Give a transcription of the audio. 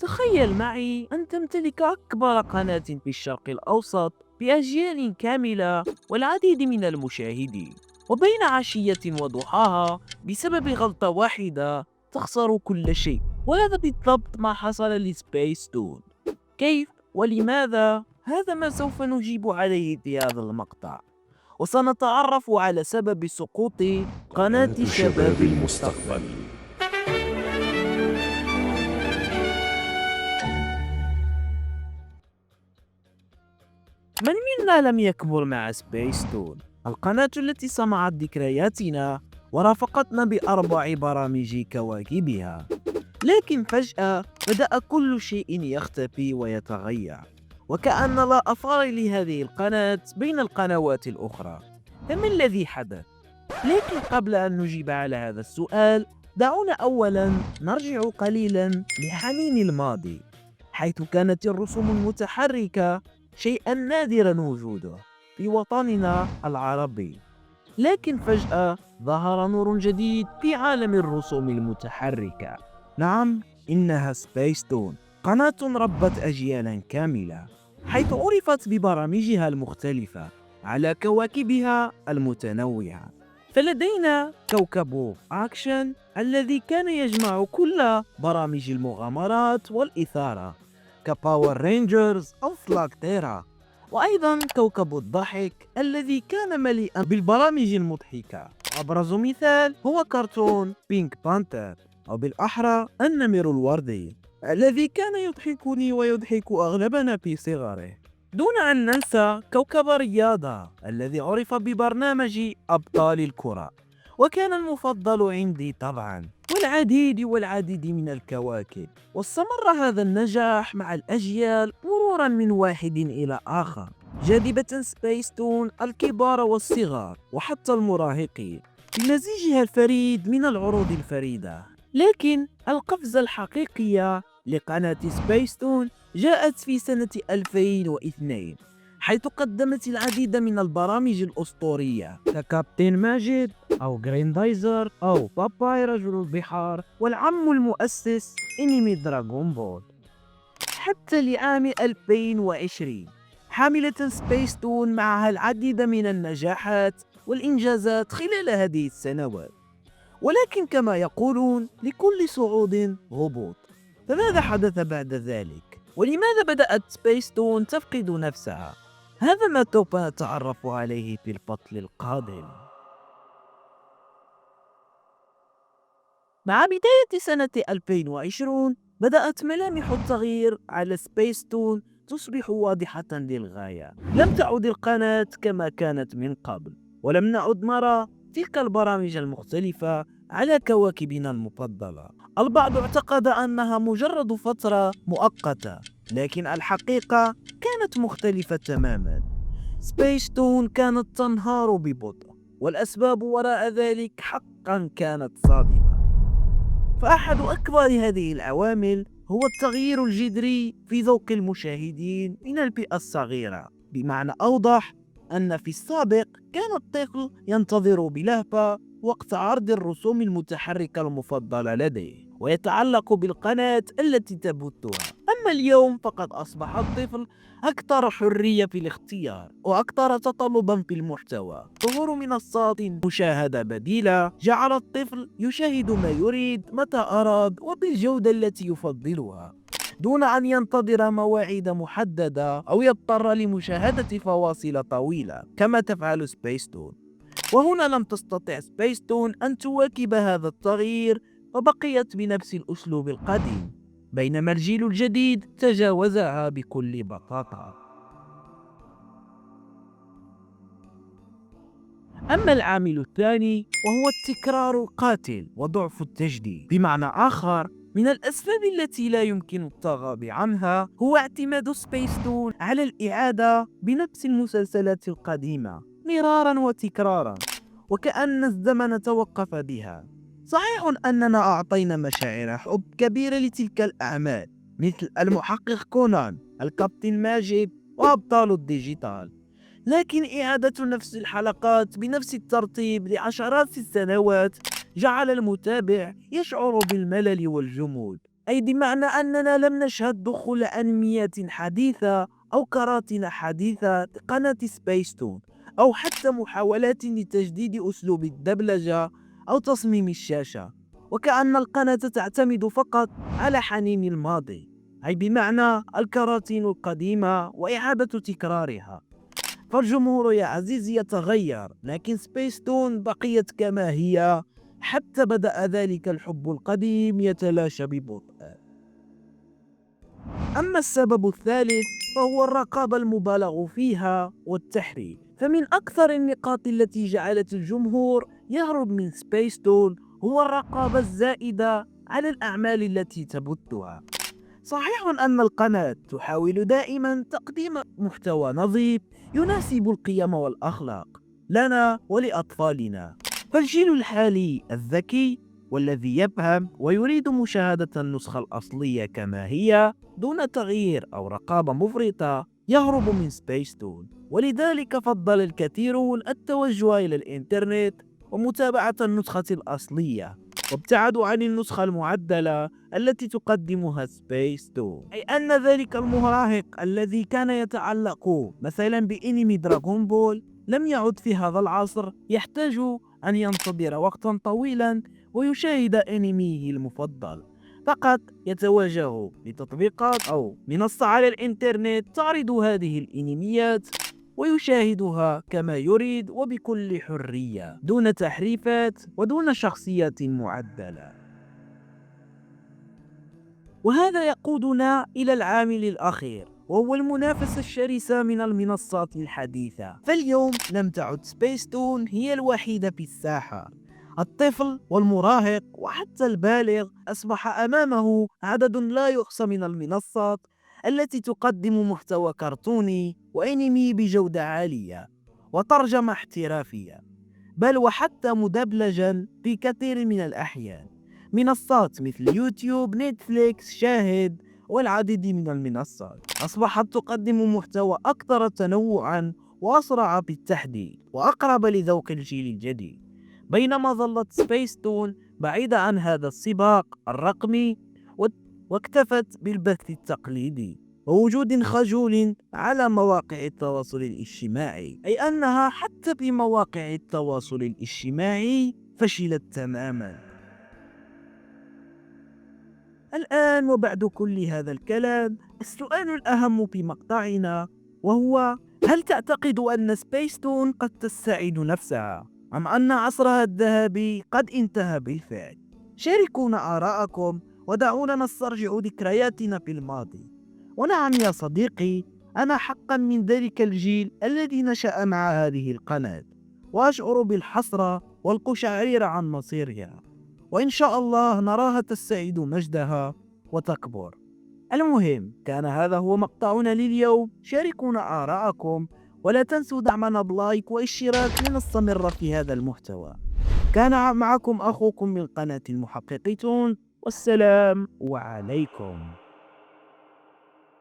تخيل معي أن تمتلك أكبر قناة في الشرق الأوسط بأجيال كاملة والعديد من المشاهدين، وبين عشية وضحاها بسبب غلطة واحدة تخسر كل شيء. وهذا بالضبط ما حصل لسبيس تون. كيف ولماذا؟ هذا ما سوف نجيب عليه في هذا المقطع، وسنتعرف على سبب سقوط قناة قناة شباب شباب المستقبل. المستقبل. من منا لم يكبر مع سبيس تون، القناة التي صنعت ذكرياتنا ورافقتنا بأربع برامج كواكبها؟ لكن فجأة بدأ كل شيء يختفي ويتغير، وكأن لا أثر لهذه القناة بين القنوات الأخرى. فما الذي حدث؟ لكن قبل أن نجيب على هذا السؤال، دعونا أولا نرجع قليلا لحنين الماضي، حيث كانت الرسوم المتحركة شيئا نادرا وجوده في وطننا العربي. لكن فجأة ظهر نور جديد في عالم الرسوم المتحركة. نعم، إنها سبيس تون، قناة ربت أجيالا كاملة، حيث عرفت ببرامجها المختلفة على كواكبها المتنوعة. فلدينا كوكب أكشن الذي كان يجمع كل برامج المغامرات والإثارة كباور رينجرز أو فلاك تيرا، وأيضا كوكب الضحك الذي كان مليئا بالبرامج المضحكة. أبرز مثال هو كرتون بينك بانتر، أو بالأحرى النمر الوردي، الذي كان يضحكني ويضحك أغلبنا في صغره. دون أن ننسى كوكب الرياضة الذي عرف ببرنامج أبطال الكرة، وكان المفضل عندي طبعا، والعديد من الكواكب. واستمر هذا النجاح مع الأجيال مرورا من واحد إلى آخر، جاذبة سبيس تون الكبار والصغار وحتى المراهقين بمزيجها الفريد من العروض الفريدة. لكن القفزة الحقيقية لقناة سبيس تون جاءت في سنة 2002، حيث قدمت العديد من البرامج الأسطورية ككابتن ماجد أو جريندايزر أو باباي رجل البحار والعم المؤسس إنمي دراغون بول. حتى لعام 2020 حاملة سبيس تون معها العديد من النجاحات والإنجازات خلال هذه السنوات. ولكن كما يقولون لكل صعود هبوط، فماذا حدث بعد ذلك؟ ولماذا بدأت سبيس تون تفقد نفسها؟ هذا ما سوف نتعرف عليه في الفصل القادم. مع بداية سنة 2020 بدأت ملامح التغيير على سبيس تون تصبح واضحة للغاية. لم تعد القناة كما كانت من قبل، ولم نعد نرى تلك البرامج المختلفة على كواكبنا المفضلة. البعض اعتقد أنها مجرد فترة مؤقتة، لكن الحقيقة كانت مختلفة تماما. سبيس تون كانت تنهار ببطء، والأسباب وراء ذلك حقا كانت صادمة. فأحد أكبر هذه العوامل هو التغيير الجذري في ذوق المشاهدين من الفئة الصغيرة. بمعنى أوضح، أن في السابق كان الطفل ينتظر بلهفة وقت عرض الرسوم المتحركة المفضلة لديه، ويتعلق بالقناة التي تبثها. أما اليوم فقد أصبح الطفل أكثر حرية في الاختيار وأكثر تطلبا في المحتوى. ظهور منصات مشاهدة بديلة جعل الطفل يشاهد ما يريد متى أراد وبالجودة التي يفضلها، دون أن ينتظر مواعيد محددة أو يضطر لمشاهدة فواصل طويلة كما تفعل سبيس تون. وهنا لم تستطع سبيس تون أن تواكب هذا التغيير، وبقيت بنفس الأسلوب القديم، بينما الجيل الجديد تجاوزها بكل بساطة. أما العامل الثاني وهو التكرار القاتل وضعف التجديد. بمعنى آخر، من الأسباب التي لا يمكن التغاضي عنها هو اعتماد سبيس تون على الإعادة بنفس المسلسلات القديمة مرارا وتكرارا، وكأن الزمن توقف بها. صحيح أننا أعطينا مشاعر حب كبيرة لتلك الأعمال، مثل المحقق كونان، الكابتن ماجد، وأبطال الديجيتال، لكن إعادة نفس الحلقات بنفس الترتيب لعشرات السنوات جعل المتابع يشعر بالملل والجمود، أي بمعنى أننا لم نشهد دخول أنميات حديثة أو كراتين حديثة لقناة سبيستون، أو حتى محاولات لتجديد أسلوب الدبلجة أو تصميم الشاشة، وكأن القناة تعتمد فقط على حنين الماضي، أي بمعنى الكراتين القديمة وإعادة تكرارها. فالجمهور يا عزيزي يتغير، لكن سبيستون بقيت كما هي، حتى بدأ ذلك الحب القديم يتلاشى ببطء. أما السبب الثالث فهو الرقابة المبالغ فيها والتحريف. فمن أكثر النقاط التي جعلت الجمهور يهرب من سبيستون هو الرقابة الزائدة على الأعمال التي تبثها. صحيح أن القناة تحاول دائما تقديم محتوى نظيف يناسب القيم والأخلاق لنا ولأطفالنا، فالجيل الحالي الذكي والذي يفهم ويريد مشاهدة النسخة الأصلية كما هي دون تغيير أو رقابة مفرطة يهرب من سبيستون، ولذلك فضل الكثيرون التوجه إلى الإنترنت ومتابعة النسخة الأصلية، وابتعدوا عن النسخة المعدلة التي تقدمها سبيستون. أي أن ذلك المراهق الذي كان يتعلق مثلا بإنمي دراغون بول لم يعد في هذا العصر يحتاج أن ينتظر وقتا طويلا ويشاهد أنميه المفضل، فقط يتوجه لتطبيقات أو منصة على الإنترنت تعرض هذه الأنميات ويشاهدها كما يريد وبكل حرية دون تحريفات ودون شخصيات معدلة. وهذا يقودنا إلى العامل الأخير، وهو المنافسة الشرسة من المنصات الحديثة. فاليوم لم تعد سبيستون هي الوحيدة في الساحة، الطفل والمراهق وحتى البالغ أصبح أمامه عدد لا يحصى من المنصات التي تقدم محتوى كرتوني وأنمي بجودة عالية وترجمة احترافية، بل وحتى مدبلجا في كثير من الأحيان. منصات مثل يوتيوب، نتفليكس، شاهد والعديد من المنصات أصبحت تقدم محتوى أكثر تنوعا وأسرع في التحديث وأقرب لذوق الجيل الجديد، بينما ظلت سبيستون بعيدة عن هذا السباق الرقمي واكتفت بالبث التقليدي ووجود خجول على مواقع التواصل الاجتماعي، أي أنها حتى في مواقع التواصل الاجتماعي فشلت تماما. الآن وبعد كل هذا الكلام، السؤال الأهم في مقطعنا وهو: هل تعتقد أن سبيستون قد تستعيد نفسها، أم أن عصرها الذهبي قد انتهى بالفعل؟ شاركونا آراءكم ودعونا نسترجع ذكرياتنا في الماضي. ونعم يا صديقي، أنا حقا من ذلك الجيل الذي نشأ مع هذه القناة، وأشعر بالحسرة والقشعريرة عن مصيرها، وإن شاء الله نراها تستعيد مجدها وتكبر. المهم، كان هذا هو مقطعنا لليوم. شاركونا آراءكم ولا تنسوا دعمنا بلايك واشتراك لنستمر في هذا المحتوى. كان معكم أخوكم من قناة المحققون، والسلام عليكم.